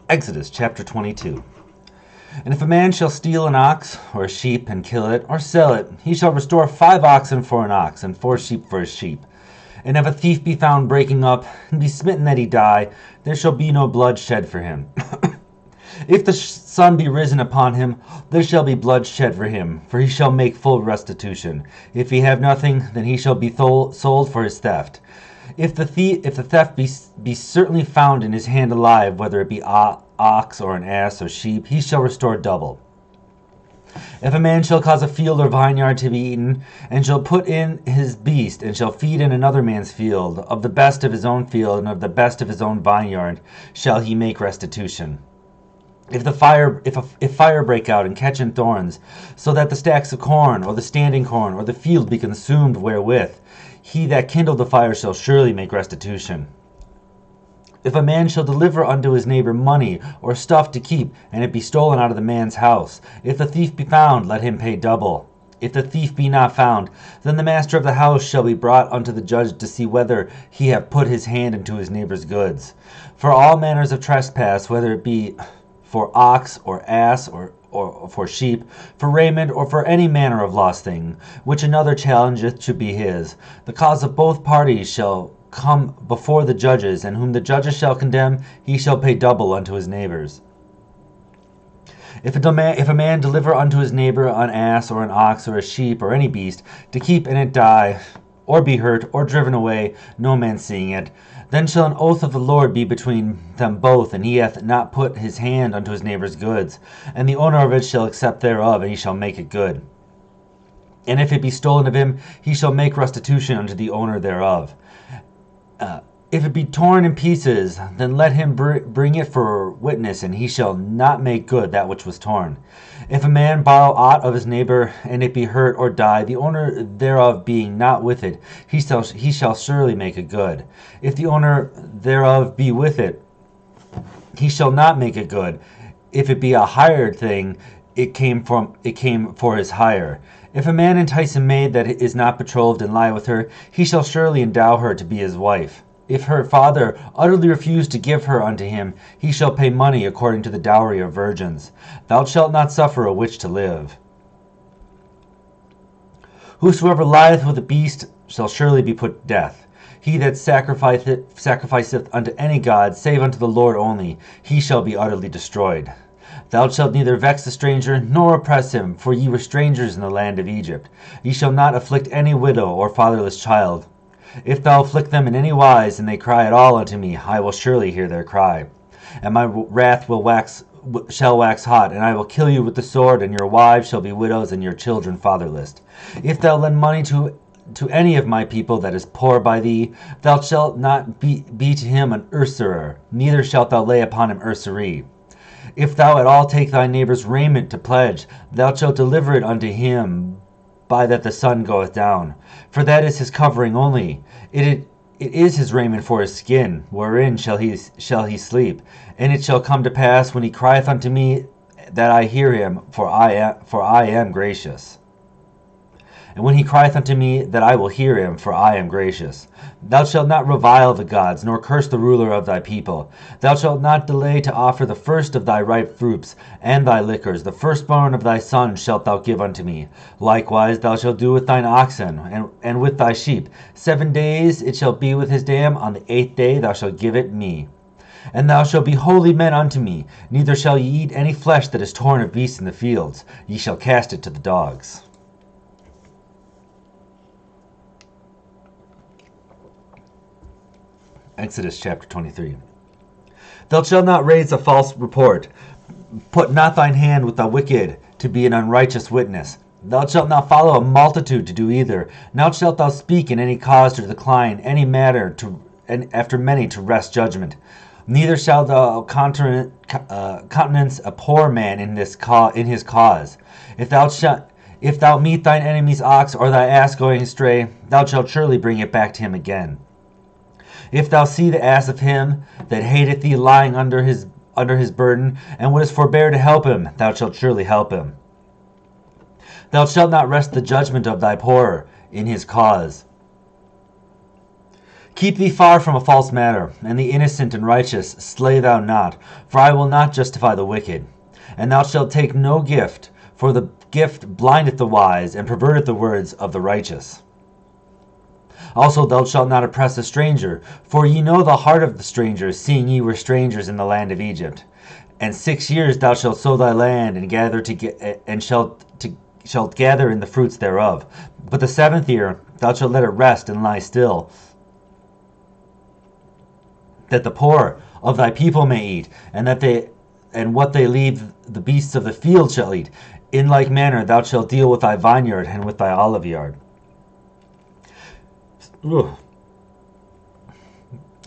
Exodus chapter 22. And if a man shall steal an ox or a sheep and kill it or sell it, he shall restore 5 oxen for an ox and 4 sheep for a sheep. And if a thief be found breaking up and be smitten that he die, there shall be no blood shed for him. If the sun be risen upon him, there shall be blood shed for him, for he shall make full restitution. If he have nothing, then he shall be sold for his theft. If the theft be certainly found in his hand alive, whether it be ox or an ass or sheep, he shall restore double. If a man shall cause a field or vineyard to be eaten, and shall put in his beast, and shall feed in another man's field, of the best of his own field and of the best of his own vineyard, shall he make restitution. If fire break out and catch in thorns, so that the stacks of corn, or the standing corn, or the field be consumed wherewith, he that kindled the fire shall surely make restitution. If a man shall deliver unto his neighbor money or stuff to keep, and it be stolen out of the man's house, if the thief be found, let him pay double. If the thief be not found, then the master of the house shall be brought unto the judge to see whether he have put his hand into his neighbor's goods. For all manners of trespass, whether it be for ox or ass or for sheep, for raiment, or for any manner of lost thing, which another challengeth should be his, the cause of both parties shall come before the judges, and whom the judges shall condemn, he shall pay double unto his neighbors. If a man deliver unto his neighbor an ass or an ox or a sheep or any beast, to keep, and it die, or be hurt, or driven away, no man seeing it, then shall an oath of the Lord be between them both, and he hath not put his hand unto his neighbor's goods, and the owner of it shall accept thereof, and he shall make it good. And if it be stolen of him, he shall make restitution unto the owner thereof. If it be torn in pieces, then let him bring it for witness, and he shall not make good that which was torn. If a man borrow aught of his neighbor, and it be hurt or die, the owner thereof being not with it, he shall surely make it good. If the owner thereof be with it, he shall not make it good. If it be a hired thing, it came for his hire. If a man entice a maid that is not betrothed and lie with her, he shall surely endow her to be his wife. If her father utterly refuse to give her unto him, he shall pay money according to the dowry of virgins. Thou shalt not suffer a witch to live. Whosoever lieth with a beast shall surely be put to death. He that sacrificeth unto any god, save unto the Lord only, he shall be utterly destroyed. Thou shalt neither vex the stranger, nor oppress him, for ye were strangers in the land of Egypt. Ye shall not afflict any widow or fatherless child. If thou afflict them in any wise, and they cry at all unto me, I will surely hear their cry. And my wrath shall wax hot, and I will kill you with the sword, and your wives shall be widows, and your children fatherless. If thou lend money to any of my people that is poor by thee, thou shalt not be to him an usurer, neither shalt thou lay upon him usury. If thou at all take thy neighbor's raiment to pledge, thou shalt deliver it unto him by that the sun goeth down. For that is his covering only. It is his raiment for his skin, wherein shall he sleep. And it shall come to pass, when he crieth unto me, that I hear him, for I am gracious. And when he crieth unto me, that I will hear him, for I am gracious. Thou shalt not revile the gods, nor curse the ruler of thy people. Thou shalt not delay to offer the first of thy ripe fruits, and thy liquors. The firstborn of thy sons shalt thou give unto me. Likewise thou shalt do with thine oxen, and with thy sheep. 7 days it shall be with his dam. On the 8th day thou shalt give it me. And thou shalt be holy men unto me. Neither shall ye eat any flesh that is torn of beasts in the fields. Ye shall cast it to the dogs. Exodus chapter 23. Thou shalt not raise a false report. Put not thine hand with the wicked to be an unrighteous witness. Thou shalt not follow a multitude to do either. Now shalt thou speak in any cause to decline any matter and after many to wrest judgment. Neither shalt thou countenance a poor man in his cause. If thou meet thine enemy's ox or thy ass going astray, thou shalt surely bring it back to him again. If thou see the ass of him that hateth thee lying under his burden, and wouldest forbear to help him, thou shalt surely help him. Thou shalt not wrest the judgment of thy poor in his cause. Keep thee far from a false matter, and the innocent and righteous slay thou not, for I will not justify the wicked. And thou shalt take no gift, for the gift blindeth the wise, and perverteth the words of the righteous. Also thou shalt not oppress a stranger, for ye know the heart of the stranger, seeing ye were strangers in the land of Egypt. And 6 years thou shalt sow thy land, and shalt gather in the fruits thereof. But the 7th year thou shalt let it rest and lie still, that the poor of thy people may eat, and what they leave the beasts of the field shall eat. In like manner thou shalt deal with thy vineyard and with thy olive yard.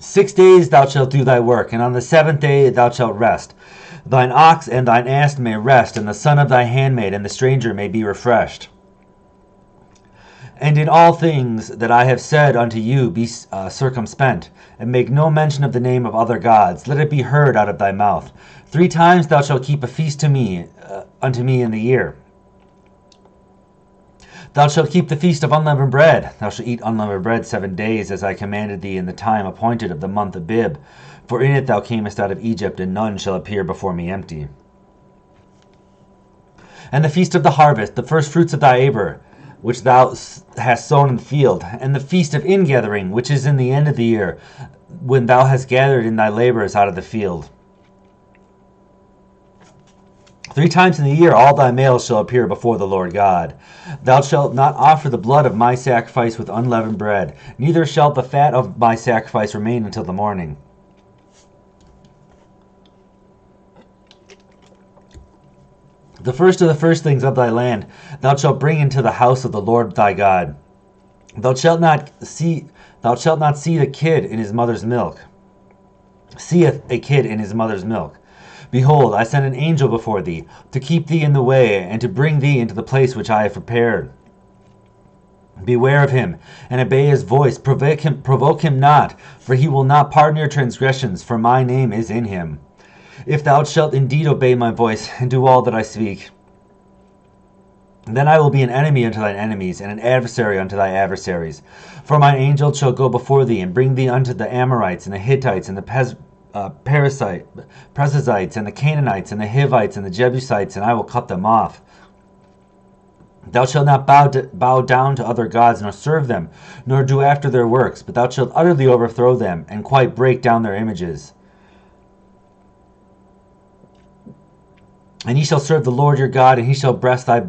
6 days thou shalt do thy work, and on the 7th day thou shalt rest. Thine ox and thine ass may rest, and the son of thy handmaid and the stranger may be refreshed. And in all things that I have said unto you be circumspect, and make no mention of the name of other gods. Let it be heard out of thy mouth. 3 times thou shalt keep a feast unto me in the year. Thou shalt keep the feast of unleavened bread. Thou shalt eat unleavened bread 7 days, as I commanded thee in the time appointed of the month Abib. For in it thou camest out of Egypt, and none shall appear before me empty. And the feast of the harvest, the first fruits of thy labor, which thou hast sown in the field, and the feast of ingathering, which is in the end of the year, when thou hast gathered in thy labors out of the field. 3 times in the year all thy males shall appear before the Lord God. Thou shalt not offer the blood of my sacrifice with unleavened bread, neither shall the fat of my sacrifice remain until the morning. The first of the firstlings of thy land thou shalt bring into the house of the Lord thy God. Thou shalt not see the kid in his mother's milk. Seeth a kid in his mother's milk. Behold, I send an angel before thee, to keep thee in the way, and to bring thee into the place which I have prepared. Beware of him, and obey his voice. Provoke him not, for he will not pardon your transgressions, for my name is in him. If thou shalt indeed obey my voice, and do all that I speak, then I will be an enemy unto thine enemies, and an adversary unto thy adversaries. For mine angel shall go before thee, and bring thee unto the Amorites, and the Hittites, and the Perizzites, and the Canaanites, and the Hivites, and the Jebusites, and I will cut them off. Thou shalt not bow down to other gods, nor serve them, nor do after their works, but thou shalt utterly overthrow them, and quite break down their images. And ye shall serve the Lord your God, and he shall bless thy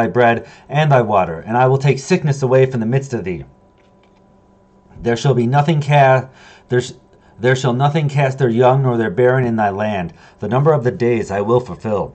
bread and thy water, and I will take sickness away from the midst of thee. There shall nothing cast their young nor their barren in thy land. The number of the days I will fulfill.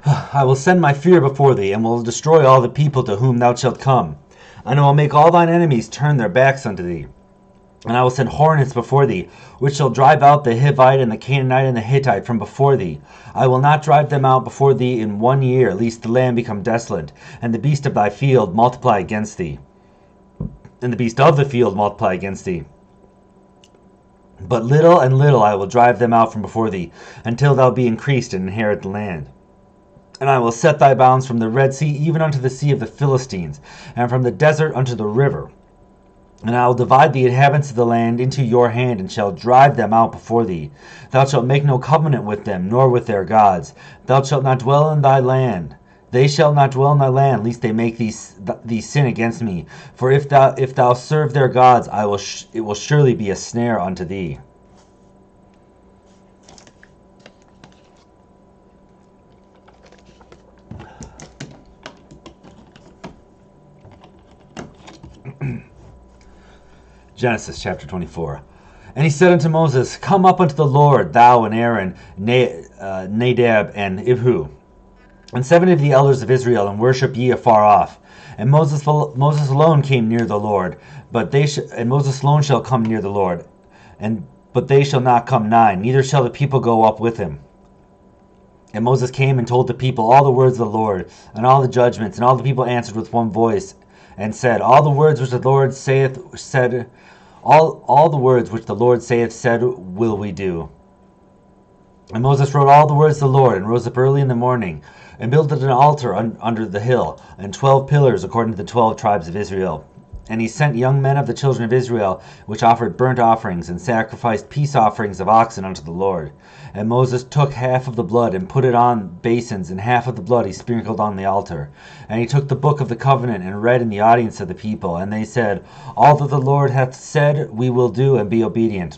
I will send my fear before thee, and will destroy all the people to whom thou shalt come. And I will make all thine enemies turn their backs unto thee. And I will send hornets before thee, which shall drive out the Hivite and the Canaanite and the Hittite from before thee. I will not drive them out before thee in 1 year, lest the land become desolate, and the beast of thy field multiply against thee. And the beast of the field multiply against thee. But little and little I will drive them out from before thee, until thou be increased and inherit the land. And I will set thy bounds from the Red Sea even unto the sea of the Philistines, and from the desert unto the river. And I will divide the inhabitants of the land into your hand, and shall drive them out before thee. Thou shalt make no covenant with them, nor with their gods. Thou shalt not dwell in thy land. They shall not dwell in thy land, lest they make thee sin against me. For if thou serve their gods, it will surely be a snare unto thee. Genesis chapter 24. And he said unto Moses, Come up unto the Lord, thou and Aaron, Nadab and Abihu, and 70 of the elders of Israel, and worship ye afar off. And Moses alone came near the Lord, and Moses alone shall come near the Lord, but they shall not come nigh, neither shall the people go up with him. And Moses came and told the people all the words of the Lord, and all the judgments, and all the people answered with one voice, and said, All the words which the Lord said all the words which the Lord said will we do. And Moses wrote all the words of the Lord, and rose up early in the morning, and builded an altar under the hill, and 12 pillars according to the 12 tribes of Israel. And he sent young men of the children of Israel, which offered burnt offerings, and sacrificed peace offerings of oxen unto the Lord. And Moses took half of the blood, and put it on basins, and half of the blood he sprinkled on the altar. And he took the book of the covenant, and read in the audience of the people. And they said, All that the Lord hath said we will do, and be obedient.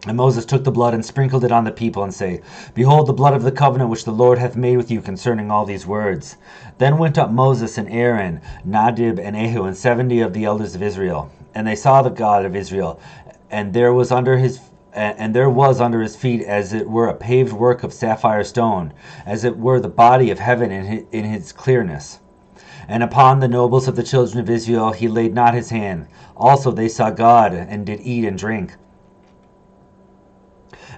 And Moses took the blood and sprinkled it on the people, and said, Behold the blood of the covenant which the Lord hath made with you concerning all these words. Then went up Moses and Aaron, Nadab and Ahu, and 70 of the elders of Israel. And they saw the God of Israel, and there was under his feet as it were a paved work of sapphire stone, as it were the body of heaven in his clearness. And upon the nobles of the children of Israel he laid not his hand. Also they saw God, and did eat and drink.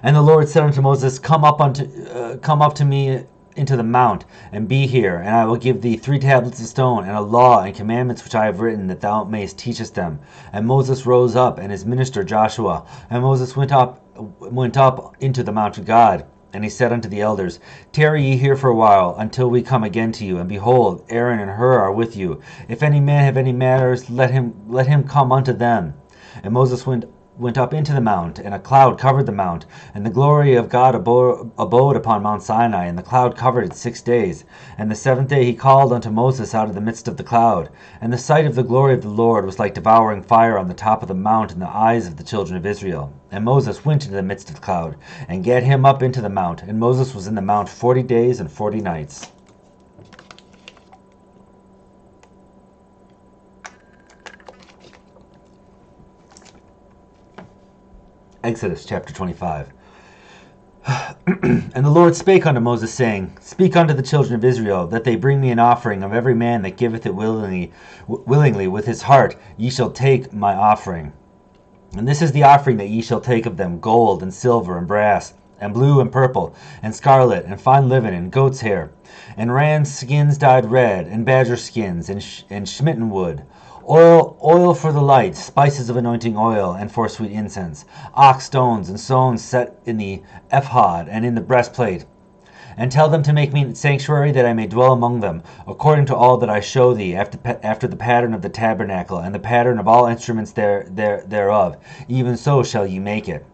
And the Lord said unto Moses, Come up to me into the mount, and be here, and I will give thee 3 tablets of stone, and a law and commandments which I have written, that thou mayest teach us them. And Moses rose up, and his minister Joshua. And Moses went up into the mount of God. And he said unto the elders, Tarry ye here for a while, until we come again to you. And behold, Aaron and Hur are with you. If any man have any matters, let him come unto them. And Moses went up into the mount, and a cloud covered the mount, and the glory of God abode upon Mount Sinai, and the cloud covered it 6 days. And the 7th day he called unto Moses out of the midst of the cloud. And the sight of the glory of the Lord was like devouring fire on the top of the mount in the eyes of the children of Israel. And Moses went into the midst of the cloud, and gat him up into the mount. And Moses was in the mount 40 days and 40 nights. Exodus chapter 25. And the Lord spake unto Moses, saying, Speak unto the children of Israel, that they bring me an offering of every man that giveth it willingly with his heart. Ye shall take my offering. And this is the offering that ye shall take of them: gold, and silver, and brass, and blue, and purple, and scarlet, and fine linen, and goat's hair, and rams' skins dyed red, and badger skins, and smitten wood, oil for the light, spices of anointing oil, and for sweet incense, ox stones and stones set in the ephod and in the breastplate. And tell them to make me a sanctuary, that I may dwell among them, according to all that I show thee, after the pattern of the tabernacle, and the pattern of all instruments thereof. Even so shall ye make it.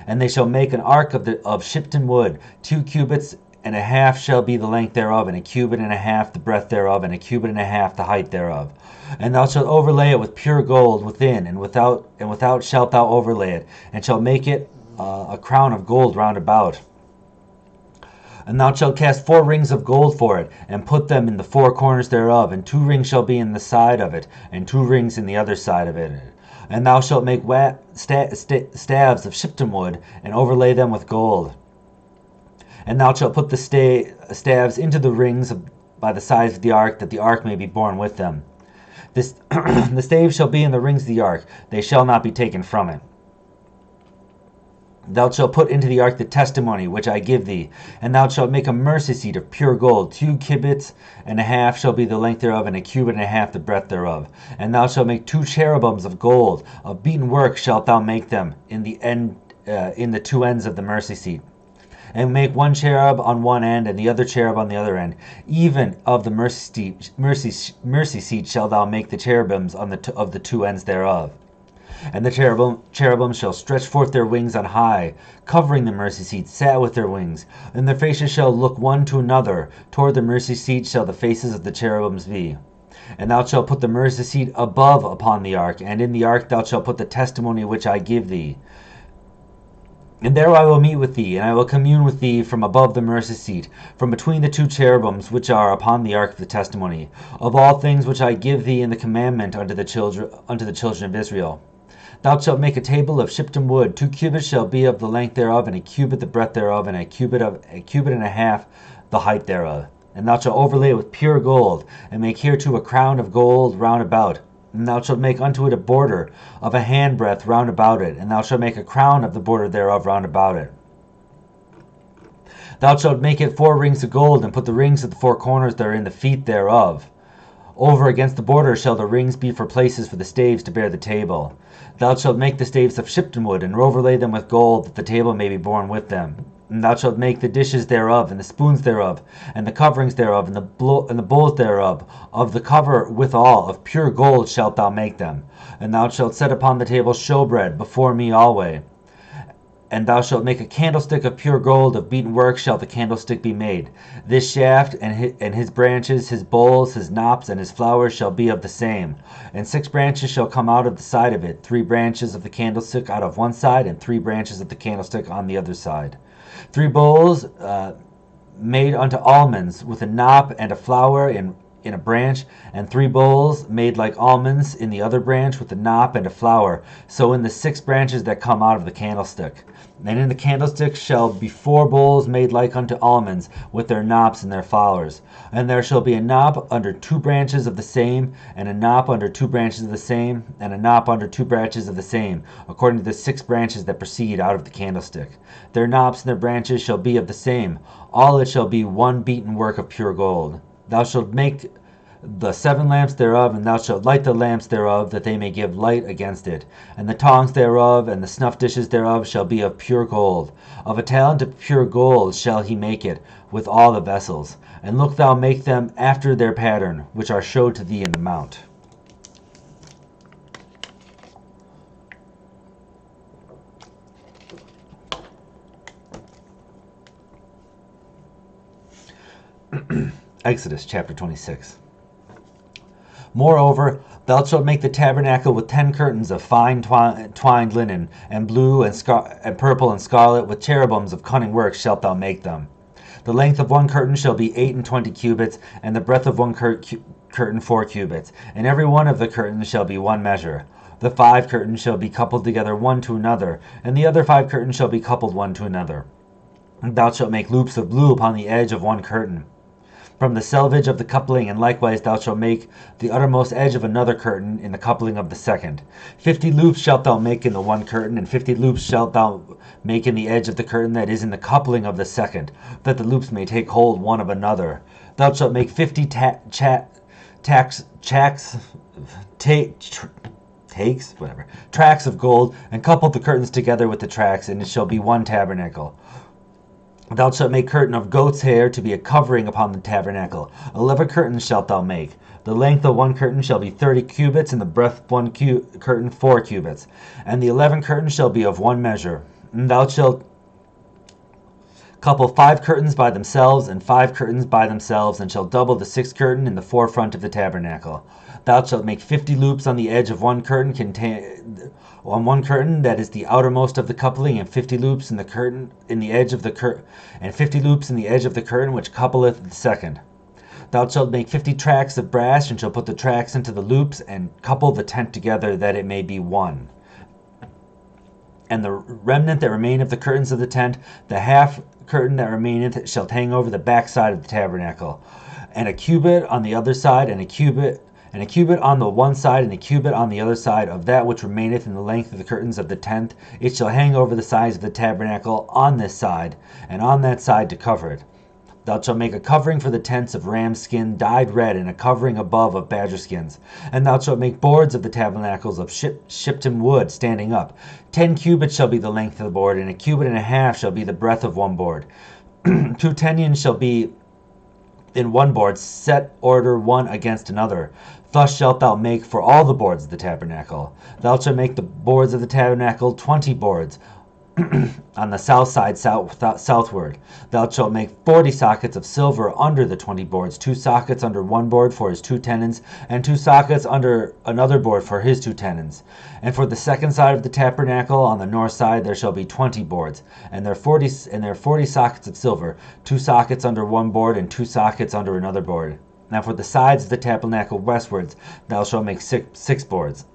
And they shall make an ark of shittim wood. 2 cubits and a half shall be the length thereof, and a cubit and a half the breadth thereof, and a cubit and a half the height thereof. And thou shalt overlay it with pure gold within, and without shalt thou overlay it, and shalt make it a crown of gold round about. And thou shalt cast 4 rings of gold for it, and put them in the 4 corners thereof, and 2 rings shall be in the side of it, and 2 rings in the other side of it. And thou shalt make staves of shittim wood, and overlay them with gold. And thou shalt put the staves into the rings by the sides of the ark, that the ark may be borne with them. The staves shall be in the rings of the ark; they shall not be taken from it. Thou shalt put into the ark the testimony which I give thee, and thou shalt make a mercy seat of pure gold. 2 cubits and a half shall be the length thereof, and a cubit and a half the breadth thereof. And thou shalt make 2 cherubims of gold. Of beaten work shalt thou make them in the 2 ends of the mercy seat. And make 1 cherub on one end, and the other cherub on the other end. Even of the mercy seat shalt thou make the cherubims of the 2 ends thereof. And the cherubim shall stretch forth their wings on high, covering the mercy seat, sat with their wings. And their faces shall look one to another. Toward the mercy seat shall the faces of the cherubims be. And thou shalt put the mercy seat above upon the ark, and in the ark thou shalt put the testimony which I give thee. And there I will meet with thee, and I will commune with thee from above the mercy seat, from between the 2 cherubims which are upon the ark of the testimony, of all things which I give thee in the commandment unto the children of Israel. Thou shalt make a table of shittim wood. 2 cubits shall be of the length thereof, and a cubit the breadth thereof, and a cubit and a half the height thereof. And thou shalt overlay it with pure gold, and make hereto a crown of gold round about. And thou shalt make unto it a border of a handbreadth round about it, and thou shalt make a crown of the border thereof round about it. Thou shalt make it 4 rings of gold, and put the rings of the 4 corners therein, the feet thereof. Over against the border shall the rings be for places for the staves to bear the table. Thou shalt make the staves of shipton wood, and overlay them with gold, that the table may be borne with them. And thou shalt make the dishes thereof, and the spoons thereof, and the coverings thereof, and the bowls thereof. Of the cover withal, of pure gold shalt thou make them. And thou shalt set upon the table showbread before me alway. And thou shalt make a candlestick of pure gold, of beaten work shall the candlestick be made. This shaft, and his branches, his bowls, his knops, and his flowers shall be of the same. And 6 branches shall come out of the side of it, 3 branches of the candlestick out of one side, and 3 branches of the candlestick on the other side. 3 bowls made unto almonds, with a knop and a flower in a branch, and 3 bowls made like almonds in the other branch, with a knop and a flower, so in the 6 branches that come out of the candlestick. And in the candlestick shall be 4 bowls made like unto almonds, with their knops and their flowers. And there shall be a knop under 2 branches of the same, and a knop under 2 branches of the same, and a knop under 2 branches of the same, according to the 6 branches that proceed out of the candlestick. Their knops and their branches shall be of the same. All it shall be one beaten work of pure gold. Thou shalt make the 7 lamps thereof, and thou shalt light the lamps thereof, that they may give light against it. And the tongs thereof, and the snuff dishes thereof, shall be of pure gold. Of a talent of pure gold shall he make it, with all the vessels. And look thou make them after their pattern, which are showed to thee in the mount. Exodus chapter 26. Moreover, thou shalt make the tabernacle with 10 curtains of fine twined linen, and blue and purple and scarlet, with cherubims of cunning work shalt thou make them. The length of one curtain shall be 28 cubits, and the breadth of one curtain 4 cubits, and every one of the curtains shall be 1 measure. The 5 curtains shall be coupled together one to another, and the other 5 curtains shall be coupled one to another. And thou shalt make loops of blue upon the edge of one curtain, from the selvage of the coupling, and likewise thou shalt make the uttermost edge of another curtain in the coupling of the second. 50 loops shalt thou make in the one curtain, and 50 loops shalt thou make in the edge of the curtain that is in the coupling of the second, that the loops may take hold one of another. Thou shalt make 50 tracks of gold, and couple the curtains together with the tracks, and it shall be one tabernacle. Thou shalt make curtain of goat's hair to be a covering upon the tabernacle. 11 curtains shalt thou make. The length of one curtain shall be 30 cubits, and the breadth of one curtain 4 cubits. And the 11 curtains shall be of one measure. And thou shalt couple 5 curtains by themselves, and 5 curtains by themselves, and shall double the 6th curtain in the forefront of the tabernacle. Thou shalt make 50 loops on the edge of one curtain, on one curtain that is the outermost of the coupling, and 50 loops in the edge of the curtain, and 50 loops in the edge of the curtain which coupleth the second. Thou shalt make 50 tracks of brass, and shall put the tracks into the loops, and couple the tent together, that it may be one. And the remnant that remain of the curtains of the tent, the half curtain that remaineth, shall hang over the back side of the tabernacle, and a cubit on the other side, and a cubit on the one side, and a cubit on the other side of that which remaineth in the length of the curtains of the tent. It shall hang over the sides of the tabernacle on this side, and on that side to cover it. Thou shalt make a covering for the tents of ram skin dyed red, and a covering above of badger skins. And thou shalt make boards of the tabernacles of shipton wood standing up. 10 cubits shall be the length of the board, and a cubit and a half shall be the breadth of one board. 2 tenons shall be in one board, set order one against another. Thus shalt thou make for all the boards of the tabernacle. Thou shalt make the boards of the tabernacle 20 boards, on the south side southward. Thou shalt make 40 sockets of silver under the 20 boards, 2 sockets under one board for his 2 tenons, and 2 sockets under another board for his 2 tenons. And for the second side of the tabernacle on the north side there shall be 20 boards, and there are 40 sockets of silver, 2 sockets under one board, and 2 sockets under another board. Now for the sides of the tabernacle westwards thou shalt make 6 boards.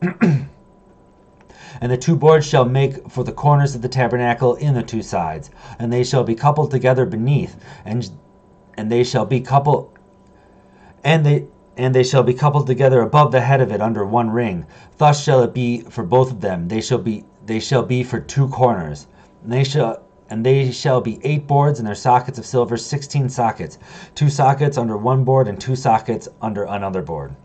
And the 2 boards shall make for the corners of the tabernacle in the 2 sides, and they shall be coupled together beneath, and they shall be coupled together above the head of it under one ring. Thus shall it be for both of them. They shall be for 2 corners. And they shall be 8 boards, and their sockets of silver 16 sockets, 2 sockets under one board, and 2 sockets under another board.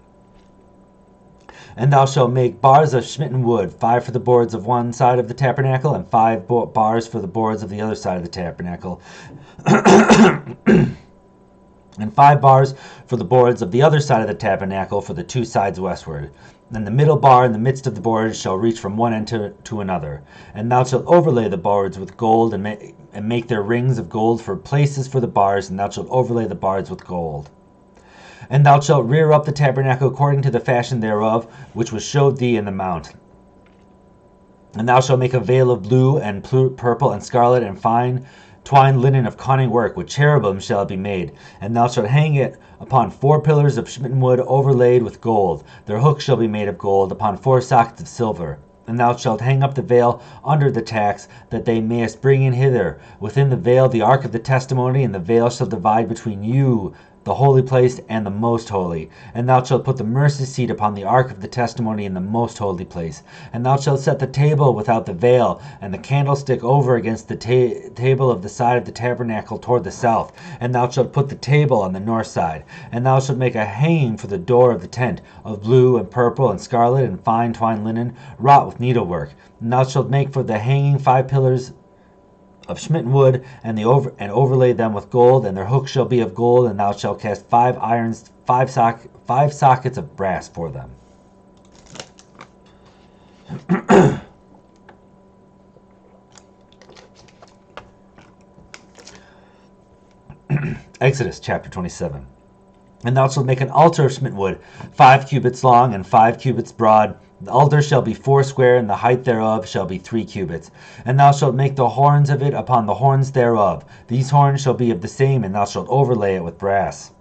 And thou shalt make bars of smitten wood, 5 for the boards of one side of the tabernacle, and 5 bars for the boards of the other side of the tabernacle, and 5 bars for the boards of the other side of the tabernacle for the 2 sides westward. And the middle bar in the midst of the boards shall reach from one end to another. And thou shalt overlay the boards with gold, and make their rings of gold for places for the bars, and thou shalt overlay the bars with gold. And thou shalt rear up the tabernacle according to the fashion thereof, which was showed thee in the mount. And thou shalt make a veil of blue and purple and scarlet and fine twined linen of cunning work, with cherubim shall it be made. And thou shalt hang it upon 4 pillars of smitten wood overlaid with gold. Their hooks shall be made of gold, upon 4 sockets of silver. And thou shalt hang up the veil under the tacks, that they mayest bring in hither within the veil the ark of the testimony, and the veil shall divide between you, the holy place, and the most holy. And thou shalt put the mercy seat upon the ark of the testimony in the most holy place. And thou shalt set the table without the veil, and the candlestick over against the table of the side of the tabernacle toward the south. And thou shalt put the table on the north side. And thou shalt make a hanging for the door of the tent, of blue and purple and scarlet and fine twined linen, wrought with needlework. And thou shalt make for the hanging 5 pillars of smitten wood, and overlay them with gold, and their hooks shall be of gold, and thou shalt cast 5 sockets of brass for them. Exodus chapter 27. And thou shalt make an altar of smitten wood, 5 cubits long and 5 cubits broad. The altar shall be 4 square, and the height thereof shall be 3 cubits. And thou shalt make the horns of it upon the horns thereof. These horns shall be of the same, and thou shalt overlay it with brass.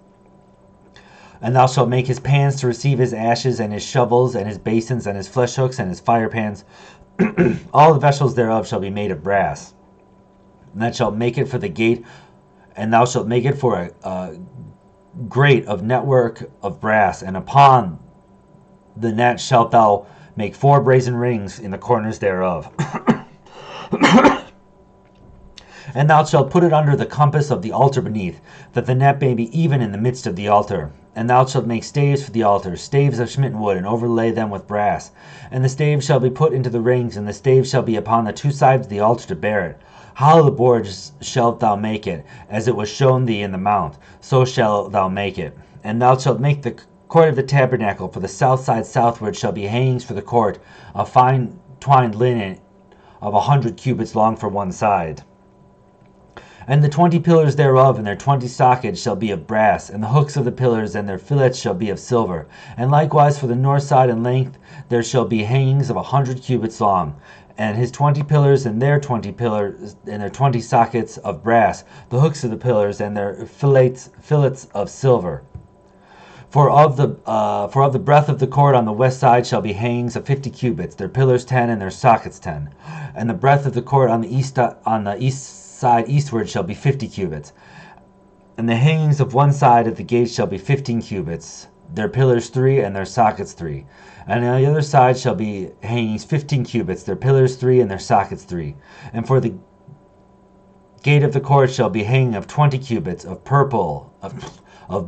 And thou shalt make his pans to receive his ashes, and his shovels, and his basins, and his flesh hooks, and his fire pans. All the vessels thereof shall be made of brass. And thou shalt make it for the gate, and thou shalt make it for a grate of network of brass, and upon the net shalt thou make 4 brazen rings in the corners thereof. And thou shalt put it under the compass of the altar beneath, that the net may be even in the midst of the altar. And thou shalt make staves for the altar, staves of smitten wood, and overlay them with brass. And the staves shall be put into the rings, and the staves shall be upon the 2 sides of the altar to bear it. Hollow the boards shalt thou make it, as it was shown thee in the mount, so shalt thou make it. And thou shalt make the court of the tabernacle. For the south side southward shall be hangings for the court, of fine twined linen of 100 cubits long for one side. And the 20 pillars thereof and their 20 sockets shall be of brass, and the hooks of the pillars and their fillets shall be of silver. And likewise for the north side in length there shall be hangings of 100 cubits long, and his 20 pillars and their 20 pillars and their 20 sockets of brass, the hooks of the pillars and their fillets of silver. For of the breadth of the court on the west side shall be hangings of 50 cubits, their pillars 10 and their sockets 10. And the breadth of the court on the east side eastward shall be 50 cubits. And the hangings of one side of the gate shall be 15 cubits, their pillars 3 and their sockets 3. And on the other side shall be hangings 15 cubits, their pillars 3 and their sockets 3. And for the gate of the court shall be hanging of 20 cubits of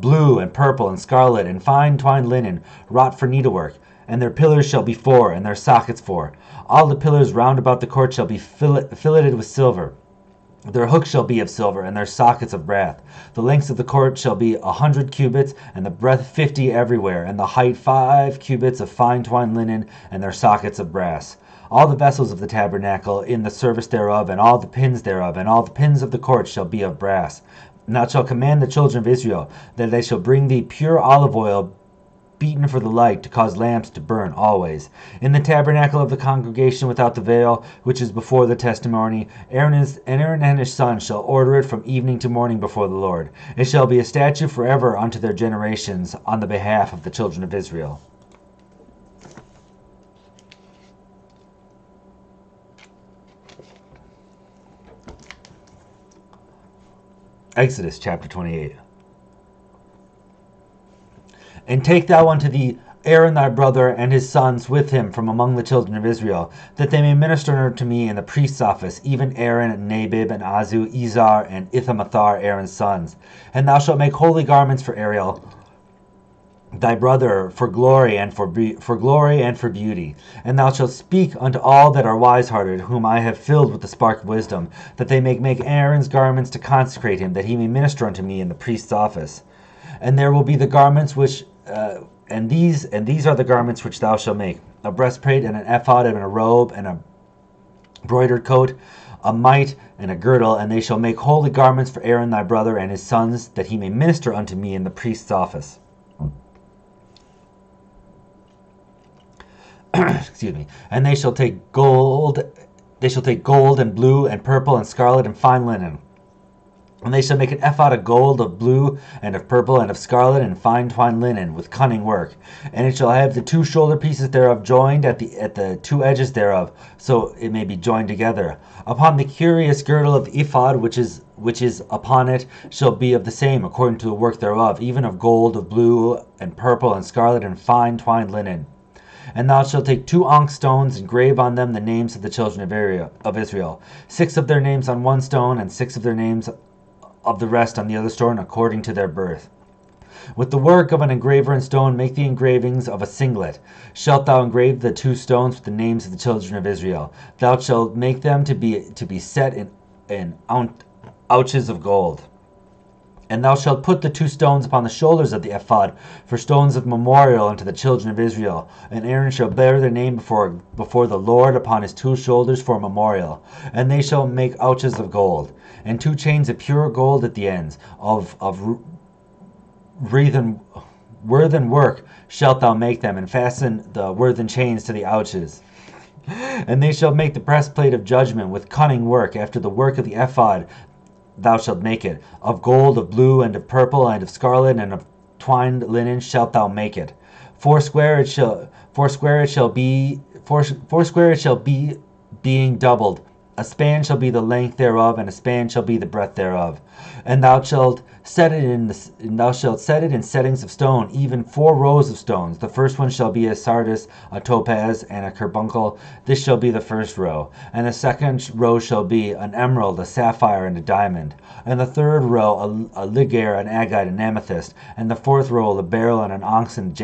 blue and purple and scarlet and fine twined linen, wrought for needlework. And their pillars shall be 4 and their sockets 4. All the pillars round about the court shall be filleted with silver. Their hooks shall be of silver, and their sockets of brass. The length of the court shall be 100 cubits, and the breadth 50 everywhere, and the height 5 cubits of fine twined linen, and their sockets of brass. All the vessels of the tabernacle in the service thereof, and all the pins thereof, and all the pins of the court shall be of brass. And thou shalt command the children of Israel that they shall bring thee pure olive oil, beaten for the light, to cause lamps to burn always. In the tabernacle of the congregation without the veil, which is before the testimony, Aaron and his sons shall order it from evening to morning before the Lord. It shall be a statute forever unto their generations on the behalf of the children of Israel. Exodus chapter 28. And take thou unto thee Aaron thy brother and his sons with him from among the children of Israel, that they may minister unto me in the priest's office, even Aaron and Nadab and Azu, Izar and Ithamar, Aaron's sons. And thou shalt make holy garments for Ariel, thy brother for glory and for glory and for beauty. And thou shalt speak unto all that are wise-hearted, whom I have filled with the spark of wisdom, that they may make Aaron's garments to consecrate him, that he may minister unto me in the priest's office. And there will be the garments which and these are the garments which thou shalt make: a breastplate and an ephod and a robe and a broidered coat, a mite and a girdle. And they shall make holy garments for Aaron thy brother and his sons, that he may minister unto me in the priest's office. Excuse me. And they shall take gold and blue and purple and scarlet and fine linen. And they shall make an ephod of gold, of blue, and of purple, and of scarlet, and fine twined linen, with cunning work. And it shall have the two shoulder pieces thereof joined at the two edges thereof, so it may be joined together. Upon the curious girdle of the ephod, which is upon it, shall be of the same, according to the work thereof, even of gold, of blue, and purple, and scarlet, and fine twined linen. And thou shalt take 2 onyx stones, and grave on them the names of the children of Israel, 6 of their names on one stone, and 6 of their names of the rest on the other stone, according to their birth. With the work of an engraver in stone, make the engravings of a singlet. Shalt thou engrave the 2 stones with the names of the children of Israel. Thou shalt make them to be set in ouches of gold. And thou shalt put the 2 stones upon the shoulders of the ephod for stones of memorial unto the children of Israel. And Aaron shall bear their name before the Lord upon his 2 shoulders for a memorial. And they shall make ouches of gold, and 2 chains of pure gold at the ends of wreathen work shalt thou make them, and fasten the wreathen chains to the ouches. And they shall make the breastplate of judgment with cunning work, after the work of the ephod. Thou shalt make it of gold, of blue, and of purple, and of scarlet, and of twined linen shalt thou make it. Foursquare it shall be, being doubled. A span shall be the length thereof, and a span shall be the breadth thereof. And thou shalt set it in settings of stone, even 4 rows of stones. The first one shall be a sardius, a topaz, and a carbuncle. This shall be the first row. And the second row shall be an emerald, a sapphire, and a diamond. And the third row a ligure, an agate, and amethyst. And the fourth row a beryl, and an onyx, and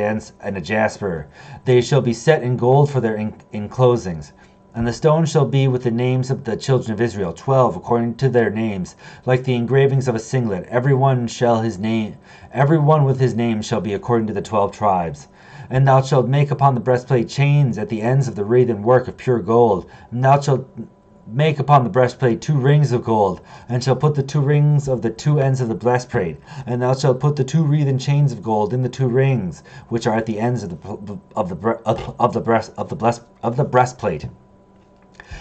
a jasper. They shall be set in gold for their enclosings. And the stone shall be with the names of the children of Israel, 12 according to their names, like the engravings of a singlet. Every one with his name shall be according to the 12 tribes. And thou shalt make upon the breastplate chains at the ends of the wreathen work of pure gold. And thou shalt make upon the breastplate 2 rings of gold, and shalt put the 2 rings of the 2 ends of the breastplate. And thou shalt put the 2 wreathen chains of gold in the 2 rings which are at the ends of the breastplate.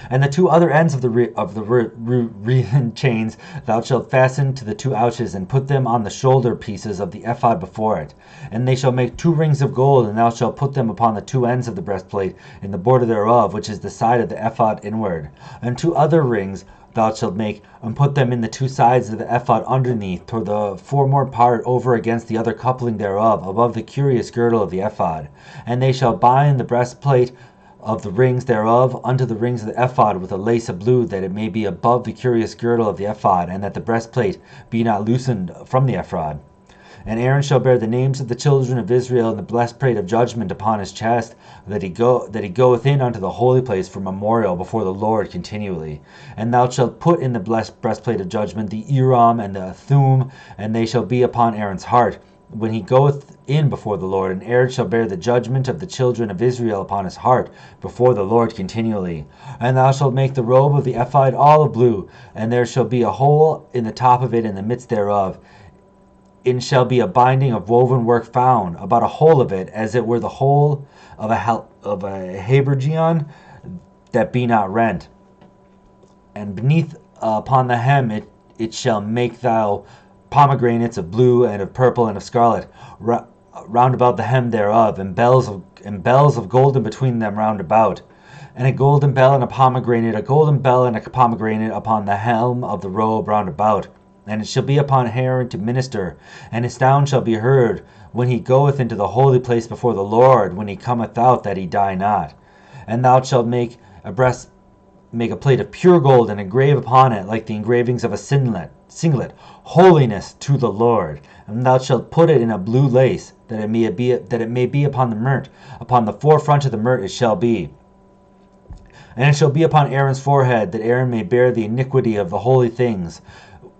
And the 2 other ends of the wreathen chains thou shalt fasten to the 2 ouches, and put them on the shoulder pieces of the ephod before it. And they shall make 2 rings of gold, and thou shalt put them upon the 2 ends of the breastplate, in the border thereof, which is the side of the ephod inward. And 2 other rings thou shalt make, and put them in the 2 sides of the ephod underneath, toward the foremore part over against the other coupling thereof, above the curious girdle of the ephod. And they shall bind the breastplate of the rings thereof unto the rings of the ephod with a lace of blue, that it may be above the curious girdle of the ephod, and that the breastplate be not loosened from the ephod. And Aaron shall bear the names of the children of Israel in the breastplate of judgment upon his chest, that he goeth in unto the holy place for memorial before the Lord continually. And thou shalt put in the breastplate of judgment the Urim and the Thummim, and they shall be upon Aaron's heart when he goeth in before the Lord. And Aaron shall bear the judgment of the children of Israel upon his heart before the Lord continually. And thou shalt make the robe of the ephod all of blue, and there shall be a hole in the top of it in the midst thereof. It shall be a binding of woven work found about a hole of it, as it were the hole of a habergeon, that be not rent. And beneath upon the hem it shall make thou pomegranates of blue, and of purple, and of scarlet round about the hem thereof, and bells of golden between them round about. And a golden bell and a pomegranate upon the helm of the robe round about. And it shall be upon Aaron to minister, and his sound shall be heard when he goeth into the holy place before the Lord, when he cometh out, that he die not. And thou shalt make a plate of pure gold, and engrave upon it, like the engravings of a singlet, holiness to the Lord. And thou shalt put it in a blue lace, that it may be upon the mirt. Upon the forefront of the mirt it shall be. And it shall be upon Aaron's forehead, that Aaron may bear the iniquity of the holy things,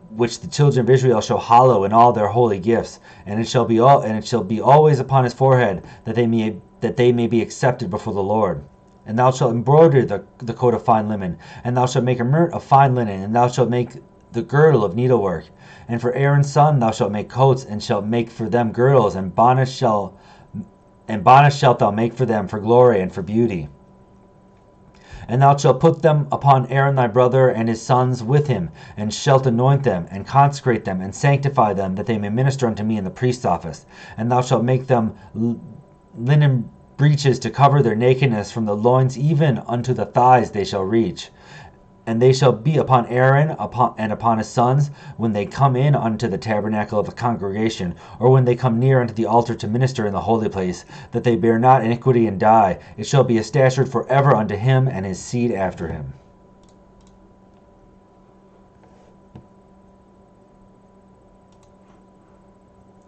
which the children of Israel shall hallow in all their holy gifts. And it shall be always upon his forehead, that they may be accepted before the Lord. And thou shalt embroider the coat of fine linen, and thou shalt make a mirt of fine linen, and thou shalt make the girdle of needlework. And for Aaron's son thou shalt make coats, and shalt make for them girdles, and bonnets shalt thou make for them for glory and for beauty. And thou shalt put them upon Aaron thy brother and his sons with him, and shalt anoint them, and consecrate them, and sanctify them, that they may minister unto me in the priest's office. And thou shalt make them linen breeches to cover their nakedness, from the loins even unto the thighs they shall reach. And they shall be upon Aaron and upon his sons, when they come in unto the tabernacle of the congregation, or when they come near unto the altar to minister in the holy place, that they bear not iniquity and die. It shall be a statute forever unto him and his seed after him.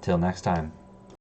Till next time.